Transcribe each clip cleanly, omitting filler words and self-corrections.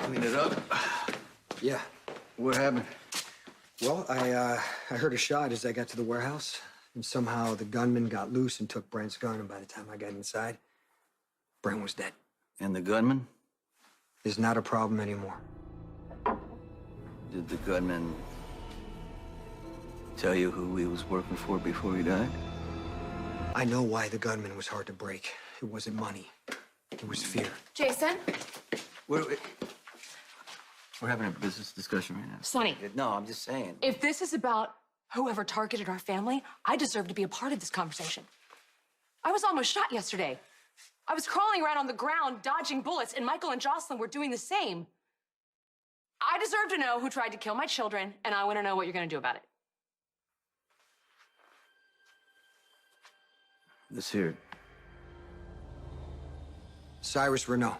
Clean it up. Yeah. What happened? Well, I heard a shot as I got to the warehouse, and somehow the gunman got loose and took Brent's gun, and by the time I got inside, Brent was dead. And the gunman? Is not a problem anymore. Did the gunman tell you who he was working for before he died? I know why the gunman was hard to break. It wasn't money. It was fear. Jason? We're having a business discussion right now. Sonny. No, I'm just saying. If this is about whoever targeted our family, I deserve to be a part of this conversation. I was almost shot yesterday. I was crawling around on the ground, dodging bullets, and Michael and Jocelyn were doing the same. I deserve to know who tried to kill my children, and I want to know what you're going to do about it. Let's hear it. Cyrus Renault.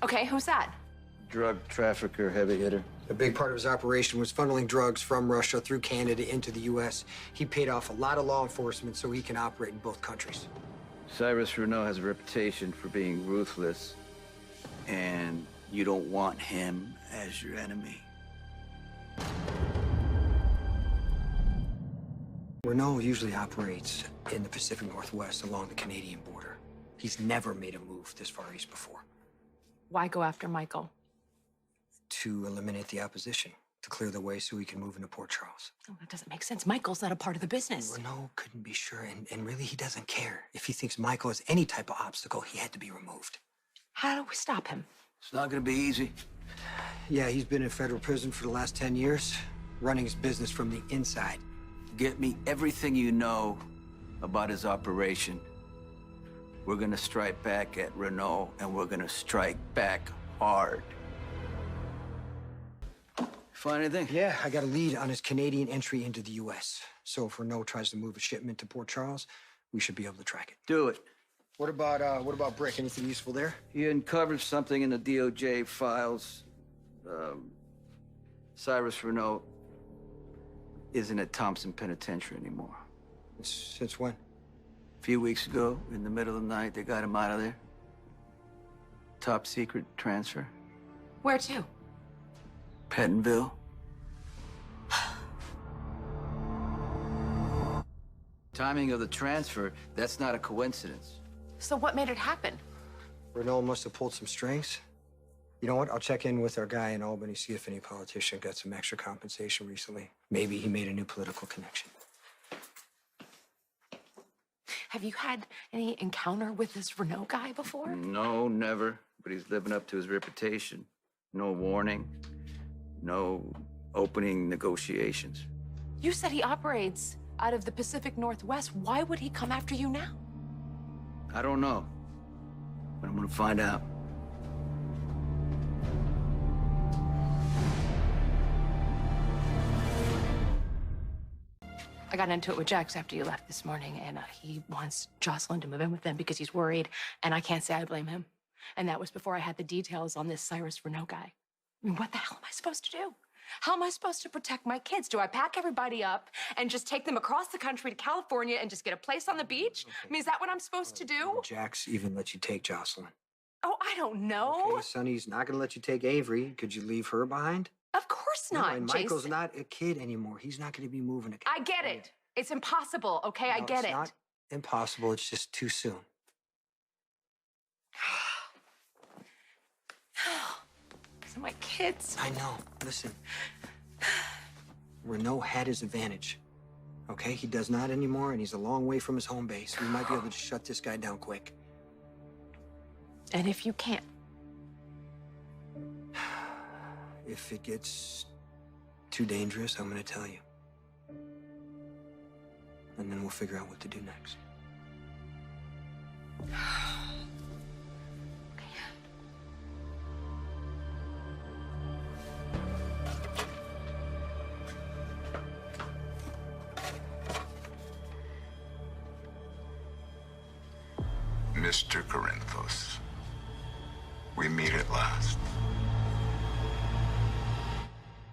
Okay, who's that? Drug trafficker, heavy hitter. A big part of his operation was funneling drugs from Russia through Canada into the U.S. He paid off a lot of law enforcement so he can operate in both countries. Cyrus Renault has a reputation for being ruthless, and you don't want him as your enemy. Renault usually operates in the Pacific Northwest along the Canadian border. He's never made a move this far east before. Why go after Michael? To eliminate the opposition, to clear the way so he can move into Port Charles. Oh, that doesn't make sense. Michael's not a part of the business. Renault couldn't be sure, and really he doesn't care. If he thinks Michael is any type of obstacle, he had to be removed. How do we stop him? It's not gonna be easy. Yeah, he's been in federal prison for the last 10 years, running his business from the inside. Get me everything you know about his operation. We're gonna strike back at Renault, and we're gonna strike back hard. Find anything? Yeah, I got a lead on his Canadian entry into the U.S. So if Renault tries to move a shipment to Port Charles, we should be able to track it. Do it. What about Brick? Anything useful there? He uncovered something in the DOJ files. Cyrus Renault isn't at Thompson Penitentiary anymore. Since when? A few weeks ago, in the middle of the night, they got him out of there. Top secret transfer. Where to? Pentonville. Timing of the transfer, that's not a coincidence. So what made it happen? Renault must have pulled some strings. You know what? I'll check in with our guy in Albany, see if any politician got some extra compensation recently. Maybe he made a new political connection. Have you had any encounter with this Renault guy before? No, never. But he's living up to his reputation. No warning. No opening negotiations. You said he operates out of the Pacific Northwest. Why would he come after you now? I don't know. But I'm gonna find out. I got into it with Jax after you left this morning, and he wants Jocelyn to move in with them because he's worried, and I can't say I blame him. And that was before I had the details on this Cyrus Renault guy. I mean, what the hell am I supposed to do? How am I supposed to protect my kids? Do I pack everybody up and just take them across the country to California and just get a place on the beach? Okay. I mean, is that what I'm supposed to do? Jax even let you take Jocelyn. Oh, I don't know. Okay, Sonny's not gonna let you take Avery. Could you leave her behind? Of course not, No, and Michael's Jason. not a kid anymore. He's not gonna be moving to I get it. It's impossible, okay? I get it. It's not impossible. It's just too soon. So my kids. I know. Listen. Renault had his advantage. Okay? He does not anymore, and he's a long way from his home base. We might be able to just shut this guy down quick. And if you can't? If it gets too dangerous, I'm gonna tell you. And then we'll figure out what to do next. Mr. Corinthos, we meet at last.